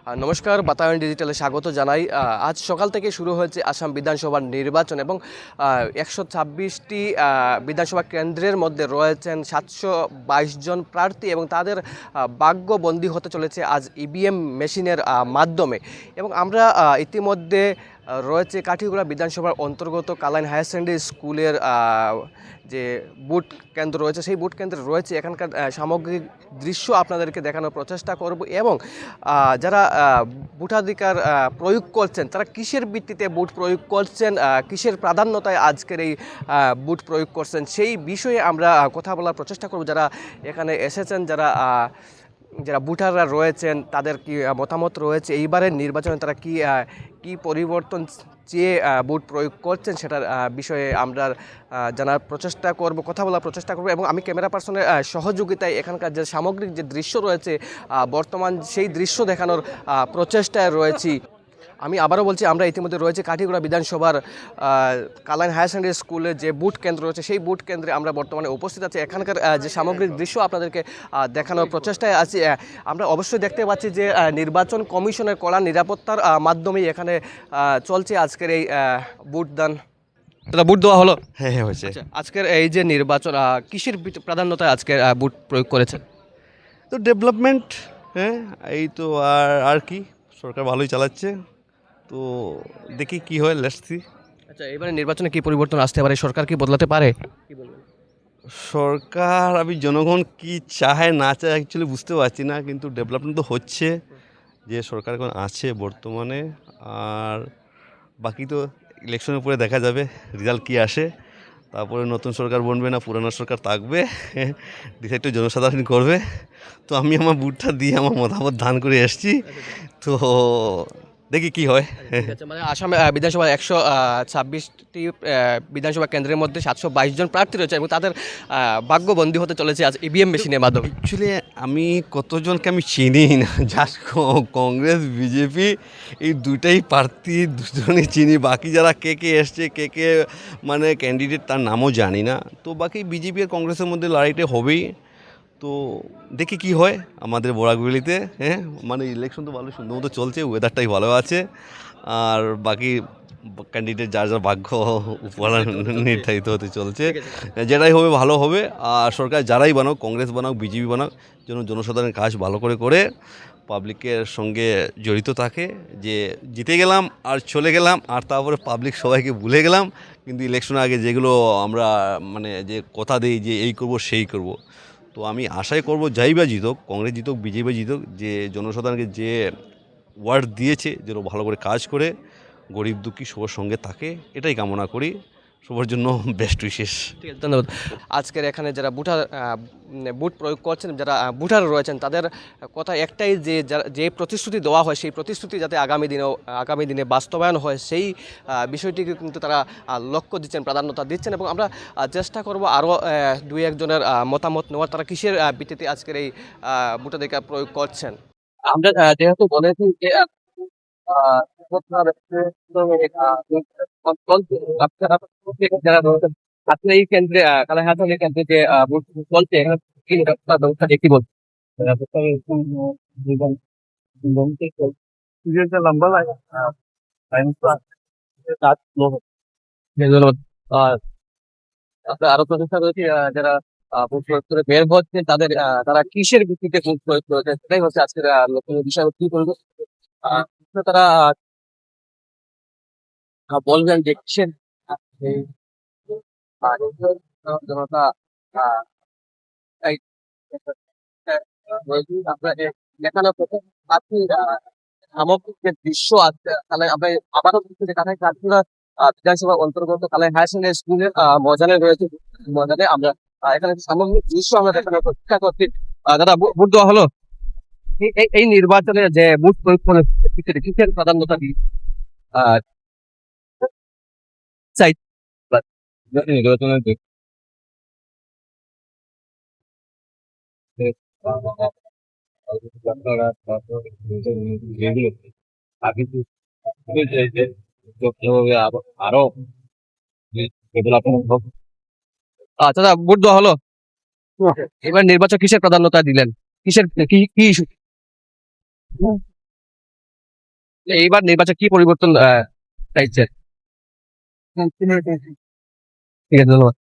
নমস্কার, বাতায়ন ডিজিটালে স্বাগত জানাই। আজ সকাল থেকে শুরু হয়েছে আসাম বিধানসভার নির্বাচন এবং ১২৬টি বিধানসভা কেন্দ্রের মধ্যে রয়েছেন ৭২২ জন প্রার্থী এবং তাদের ভাগ্যবন্দী হতে চলেছে আজ ইভিএম মেশিনের মাধ্যমে। এবং আমরা ইতিমধ্যে রয়েছে কাঠিগড়া বিধানসভার অন্তর্গত কালাইন হায়ার সেকেন্ডারি স্কুলের যে বুথ কেন্দ্র রয়েছে, সেই বুথ কেন্দ্রে রয়েছে এখানকার সামগ্রিক দৃশ্য আপনাদেরকে দেখানোর প্রচেষ্টা করব এবং যারা ভোটাধিকার প্রয়োগ করছেন তারা কিসের ভিত্তিতে ভোট প্রয়োগ করছেন, কিসের প্রাধান্যতায় আজকের এই ভোট প্রয়োগ করছেন সেই বিষয়ে আমরা কথা বলার প্রচেষ্টা করব। যারা এখানে এসেছেন, যারা ভোটাররা রয়েছেন তাদের কি মতামত রয়েছে এইবারের নির্বাচনে, তারা কি পরিবর্তন চেয়ে ভোট প্রয়োগ করছেন সেটার বিষয়ে আমরা জানার প্রচেষ্টা করব, কথা বলার প্রচেষ্টা করব। এবং আমি ক্যামেরা পার্সনের সহযোগিতায় এখানকার যে সামগ্রিক যে দৃশ্য রয়েছে বর্তমান সেই দৃশ্য দেখানোর প্রচেষ্টায় রয়েছি। আমি আবারও বলছি, আমরা ইতিমধ্যে রয়েছে কাঠিগড়া বিধানসভার কালাইন হায়ার সেকেন্ডারি স্কুলের যে বুথ কেন্দ্র রয়েছে সেই বুথ কেন্দ্রে আমরা বর্তমানে উপস্থিত আছি। এখানকার যে সামগ্রিক দৃশ্য আপনাদেরকে দেখানোর প্রচেষ্টায় আছি। আমরা অবশ্যই দেখতে পাচ্ছি যে নির্বাচন কমিশনের কড়া নিরাপত্তার মাধ্যমেই এখানে চলছে আজকের এই ভোটদান। দাদা, ভোট দেওয়া হলো? হ্যাঁ হ্যাঁ হয়েছে। আচ্ছা, আজকের এই যে নির্বাচন কিসের প্রাধান্যতায় আজকে ভোট প্রয়োগ করেছেন? তো ডেভেলপমেন্ট, হ্যাঁ এই তো আর কি, সরকার ভালোই চালাচ্ছে, তো দেখি কি হয়, লেটস সি। আচ্ছা, এবারে নির্বাচনে কি পরিবর্তন আসতে পারে? সরকার কি বদলাতে পারে? কি বলবেন? সরকার, আমি জনগণ কি চায় না চায় অ্যাকচুয়ালি বুঝতে পারছি না, কিন্তু ডেভেলপমেন্ট তো হচ্ছে, যে সরকার এখন আছে বর্তমানে। আর বাকি তো ইলেকশনের পরে দেখা যাবে রেজাল্ট কী আসে, তারপরে নতুন সরকার বনবে না পুরানো সরকার থাকবে, ডিসাইড তো জনসাধারণ করবে। তো আমি আমার বুটটা দিয়ে আমার মতামত দান করে এসেছি, তো দেখি কি হয়। ঠিক আছে, মানে আসাম বিধানসভা ১২৬টি বিধানসভা কেন্দ্রের মধ্যে ৭২২ জন প্রার্থী রয়েছে এবং তাদের ভাগ্যবন্দী হতে চলেছে আজ ইভিএম মেশিনের মাধ্যমে। অ্যাকচুয়ালি আমি কতজনকে আমি চিনি না, জাস্ট কংগ্রেস বিজেপি এই দুটাই প্রার্থী, দুজনই চিনি। বাকি যারা কে কে এসছে, কে কে মানে ক্যান্ডিডেট, তার নামও জানি না। তো বাকি বিজেপি আর কংগ্রেসের মধ্যে লড়াইটা হবেই, তো দেখি কি হয় আমাদের বরাকভ্যালিতে। হ্যাঁ, মানে ইলেকশন তো ভালো সুন্দর মতো চলছে, ওয়েদারটাই ভালো আছে, আর বাকি ক্যান্ডিডেট যার যার ভাগ্য উপর নির্ধারিত হতে চলছে। যেটাই হবে ভালো হবে। আর সরকার যারাই বানাক, কংগ্রেস বানাক বিজেপি বানাক, যেন জনসাধারণের কাজ ভালো করে করে পাবলিকের সঙ্গে জড়িত থাকে, যে জিতে গেলাম আর চলে গেলাম আর তারপরে পাবলিক সবাইকে ভুলে গেলাম। কিন্তু ইলেকশনের আগে যেগুলো আমরা মানে যে কথা দিই যে এই করব সেই করব, তো আমি আশাই করব যাই বা জিতুক, কংগ্রেস জিতুক বিজেপি জিতুক, যে জনসাধারণকে যে ওয়ার্ড দিয়েছে যেন ভালো করে কাজ করে গরিব দুঃখী সবার সঙ্গে থাকে, এটাই কামনা করি। সবার জন্য বেস্ট উইশেস। ঠিক আছে, ধন্যবাদ। আজকের এখানে যারা ভোট প্রয়োগ করছেন, যারা ভোটার রয়েছেন তাদের কথা একটাই, যে প্রতিশ্রুতি দেওয়া হয় সেই প্রতিশ্রুতি যাতে আগামী দিনে বাস্তবায়ন হয় সেই বিষয়টিকে কিন্তু তারা লক্ষ্য দিচ্ছেন, প্রাধান্যতা দিচ্ছেন। এবং আমরা চেষ্টা করব আরও দুই একজনের মতামত নেওয়ার, তারা কিসের ভিত্তিতে আজকের এই ভোটাধিকার প্রয়োগ করছেন। আমরা যেহেতু বলেছি যে যারা রয়েছেন আপনার এই কেন্দ্রে কালাহাসনের কেন্দ্রে যে ভোট চলছে এখানে কি নিরাপত্তা ব্যবস্থা দেখি বলছে লম্বা লাগে। আমরা আরো প্রচেষ্টা করেছি যারা ভোট প্রয়োগ করে বের হচ্ছেন তারা কিসের ভিত্তিতে ভোট প্রয়োগ করেছে সেটাই হচ্ছে আজকের নতুন বিষয়। কি করবো তারা বলবেন যে কিসের এই জনতা এই আমরা দেখানো প্রথম আপনি সামগ্রিক যে দৃশ্য আছে তাহলে আমরা আবারও বলছি যে কাছাকাছি কাঠগড়া বিধানসভার অন্তর্গত কালাই হায়ার সেকেন্ডারি স্কুলের ময়দানে রয়েছে। ময়দানে আমরা এখানে সামগ্রিক দৃশ্য আমরা দেখানোর চেষ্টা করছি। দাদা, ভোট দেওয়া হলো? এই নির্বাচনে যে ভোট প্রয়োগ করে কিসের প্রাধান্যতা দিয়ে চাই নির্বাচনের আরো আচ্ছা দাদা, ভোট দেওয়া হলো? এবার নির্বাচন কিসের প্রাধান্যতা দিলেন? কিসের কি কি ইস্যু? এইবার নির্বাচন কি পরিবর্তন চাইছেন? ঠিক আছে, ধন্যবাদ।